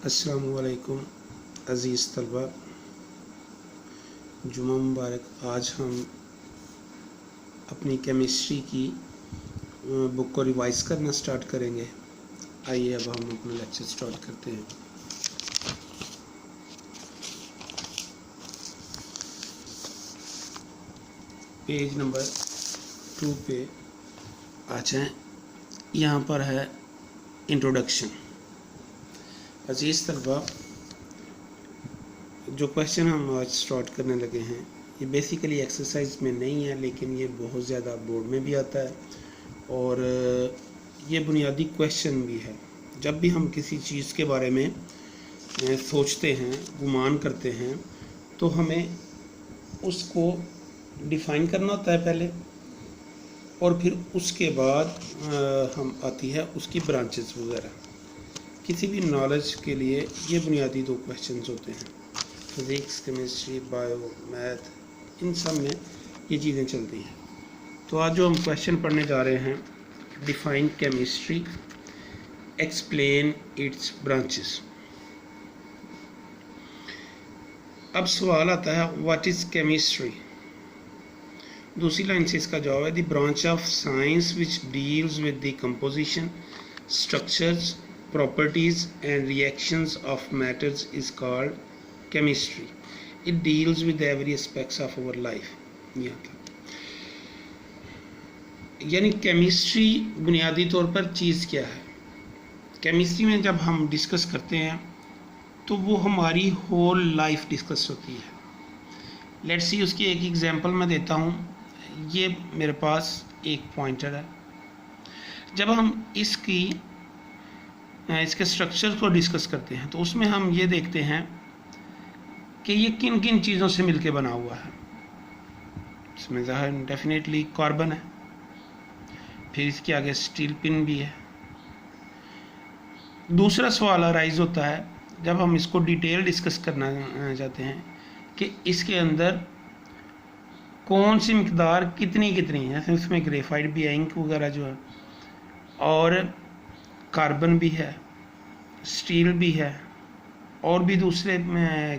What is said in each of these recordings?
अस्सलामुअलैकुम अज़ीज़ तलबा, जुमा मुबारक। आज हम अपनी केमिस्ट्री की बुक को रिवाइज करना स्टार्ट करेंगे। आइए अब हम अपना लेक्चर स्टार्ट करते हैं। पेज नंबर 2 पे आ जाएं। यहाँ पर है इंट्रोडक्शन। अज़ीज़ तलबा, जो क्वेश्चन हम आज स्टार्ट करने लगे हैं ये बेसिकली एक्सरसाइज में नहीं है, लेकिन ये बहुत ज़्यादा बोर्ड में भी आता है और ये बुनियादी क्वेश्चन भी है। जब भी हम किसी चीज़ के बारे में सोचते हैं, गुमान करते हैं, तो हमें उसको डिफ़ाइन करना होता है पहले, और फिर उसके बाद हम आती है उसकी ब्रांचेस वगैरह। किसी भी नॉलेज के लिए ये बुनियादी दो क्वेश्चंस होते हैं। फिज़िक्स, केमिस्ट्री, बायो, मैथ, इन सब में ये चीज़ें चलती हैं। तो आज जो हम क्वेश्चन पढ़ने जा रहे हैं, define chemistry, explain its branches. अब सवाल आता है व्हाट इज़ केमिस्ट्री। दूसरी लाइन से इसका जवाब है the branch of science which deals with the composition, structures, properties and reactions of matters is called chemistry. It deals with every aspects of our life. यानी केमिस्ट्री बुनियादी तौर पर चीज़ क्या है। केमिस्ट्री में जब हम डिस्कस करते हैं तो वो हमारी होल लाइफ डिस्कस होती है। लेट्स सी, उसकी एक एग्जांपल मैं देता हूँ। ये मेरे पास एक पॉइंटर है। जब हम इसके स्ट्रक्चर को डिस्कस करते हैं तो उसमें हम ये देखते हैं कि ये किन किन चीज़ों से मिलके बना हुआ है। इसमें ज़ाहिर डेफिनेटली कार्बन है, फिर इसके आगे स्टील पिन भी है। दूसरा सवाल अराइज होता है जब हम इसको डिटेल डिस्कस करना चाहते हैं कि इसके अंदर कौन सी मिकदार कितनी है। जैसे इसमें ग्रेफाइट भी है, इंक वगैरह जो है, और कार्बन भी है, स्टील भी है, और भी दूसरे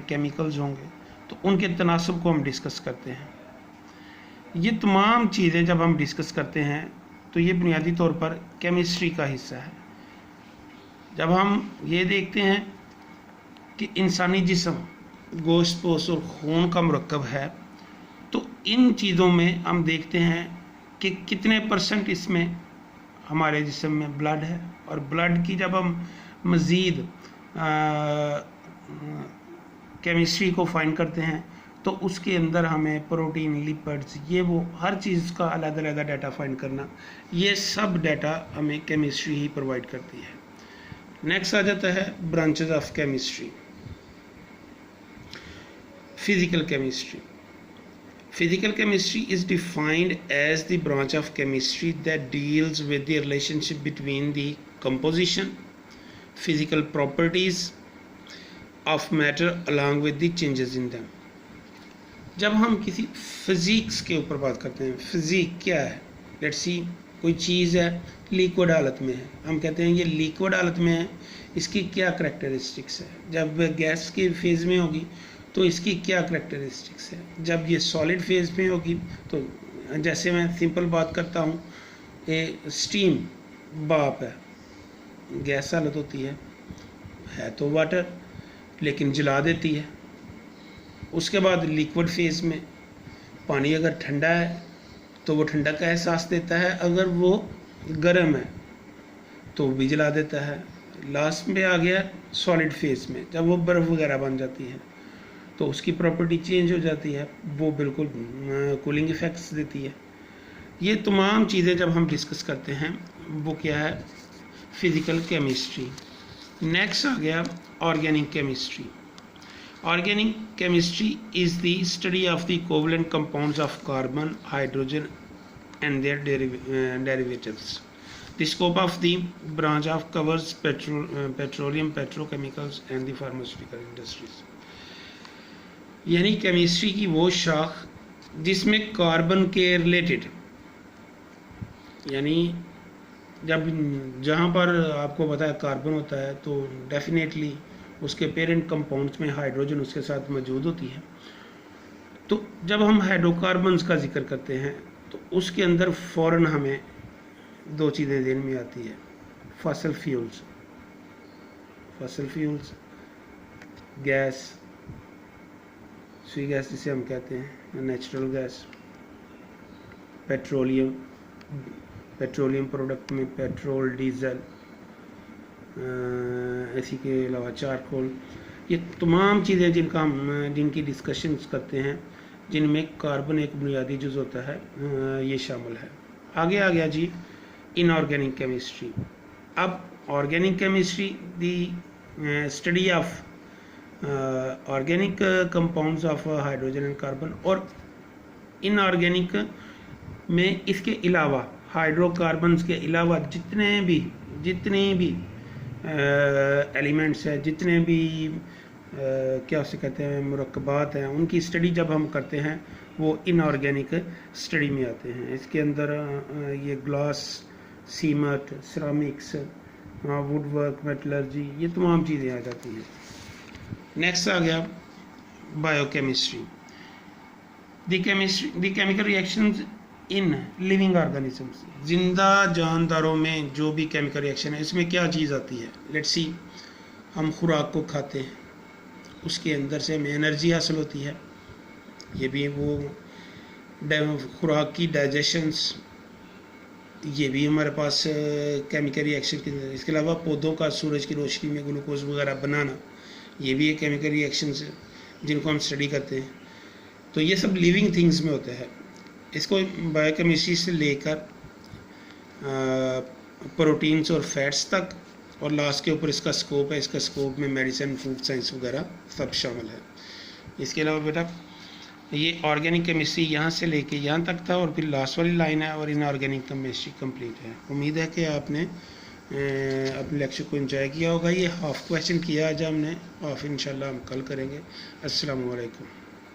केमिकल्स होंगे, तो उनके तनासब को हम डिस्कस करते हैं। ये तमाम चीज़ें जब हम डिस्कस करते हैं तो ये बुनियादी तौर पर केमिस्ट्री का हिस्सा है। जब हम ये देखते हैं कि इंसानी जिस्म गोश्त पोश और खून का मुरक्कब है, तो इन चीज़ों में हम देखते हैं कि कितने % इसमें हमारे जिस्म में ब्लड है, और ब्लड की जब हम मज़ीद केमिस्ट्री को फाइंड करते हैं तो उसके अंदर हमें प्रोटीन, लिपिड्स, ये वो हर चीज़ का अलग-अलग डाटा फाइंड करना, ये सब डाटा हमें केमिस्ट्री ही प्रोवाइड करती है। नेक्स्ट आ जाता है branches of chemistry. Physical chemistry. Physical chemistry is defined as the branch of chemistry that deals with the relationship between the composition, physical properties of matter along with the changes in them. जब हम किसी physics के ऊपर बात करते हैं, physique क्या है। लेट्स सी, कोई चीज़ है लिक्विड हालत में है, हम कहते हैं ये लिक्विड हालत में है, इसकी क्या करैक्टरिस्टिक्स है। जब गैस के फेज़ में होगी तो इसकी क्या करैक्टरिस्टिक्स है। जब ये सॉलिड फेज में होगी तो जैसे मैं सिंपल बात करता हूँ, ये स्टीम भाप है, गैस हालत होती है तो वाटर, लेकिन जला देती है। उसके बाद लिक्विड फेज में पानी अगर ठंडा है तो वो ठंडा का एहसास देता है, अगर वो गर्म है तो भी जला देता है। लास्ट में आ गया सॉलिड फेज में, जब वो बर्फ़ वगैरह बन जाती है तो उसकी प्रॉपर्टी चेंज हो जाती है, वो बिल्कुल कूलिंग इफ़ेक्ट्स देती है। ये तमाम चीज़ें जब हम डिस्कस करते हैं वो क्या है, फिज़िकल केमिस्ट्री। नेक्स्ट आ गया organic chemistry. Organic chemistry is the study of the covalent compounds of carbon, hydrogen and their derivatives. The scope of the branch of covers petroleum, petrochemicals and the pharmaceutical industries. यानी chemistry की वो शाख जिसमें carbon के related, यानी जब जहाँ पर आपको पता है कार्बन होता है तो डेफिनेटली उसके पेरेंट कंपाउंड्स में हाइड्रोजन उसके साथ मौजूद होती है। तो जब हम हाइड्रोकार्बन्स का जिक्र करते हैं तो उसके अंदर फ़ौरन हमें दो चीज़ें ध्यान में आती है, फॉसिल फ्यूल्स, गैस, स्वी गैस जिसे हम कहते हैं, नेचुरल गैस, पेट्रोलियम प्रोडक्ट में पेट्रोल, डीजल, इसी के अलावा चारकोल, ये तमाम चीज़ें जिनकी डिस्कशंस करते हैं, जिनमें कार्बन एक बुनियादी जुज़ होता है, ये शामिल है। आगे आ गया जी इनऑर्गेनिक केमिस्ट्री। अब organic chemistry the study of organic compounds of hydrogen and carbon, और इनऑर्गेनिक में इसके अलावा हाइड्रोकार्बन्स के अलावा जितने भी एलिमेंट्स हैं, जितने भी क्या उसे कहते हैं मुरक्कबात हैं, उनकी स्टडी जब हम करते हैं वो इनऑर्गेनिक स्टडी में आते हैं। इसके अंदर ये glass, cement, ceramics, would work, metallurgy, ये तमाम चीज़ें आ जाती हैं। नेक्स्ट आ गया biochemistry. The chemical reactions in living organisms, जिंदा जानदारों में जो भी केमिकल रिएक्शन है, इसमें क्या चीज़ आती है। लेट्स सी, हम खुराक को खाते हैं, उसके अंदर से हमें एनर्जी हासिल होती है, ये भी वो खुराक की डाइजेशंस, ये भी हमारे पास केमिकल रिएक्शन के अंदर। इसके अलावा पौधों का सूरज की रोशनी में ग्लूकोज वगैरह बनाना, ये भी एक केमिकल रिएक्शंस है जिनको हम स्टडी करते हैं। तो ये सब लिविंग थिंग्स में होता है। इसको बायोकेमिस्ट्री से लेकर प्रोटीन्स और फैट्स तक, और लास्ट के ऊपर इसका स्कोप है, इसका स्कोप में मेडिसिन, फूड साइंस वगैरह सब शामिल है। इसके अलावा बेटा ये ऑर्गेनिक केमिस्ट्री यहाँ से लेके यहाँ तक था, और फिर लास्ट वाली लाइन है और इनऑर्गेनिक केमिस्ट्री कंप्लीट है। उम्मीद है कि आपने अपने लेक्चर को एंजॉय किया होगा। ये हाफ क्वेश्चन किया आज हमने, हाफ इंशाल्लाह हम कल करेंगे। अस्सलाम वालेकुम।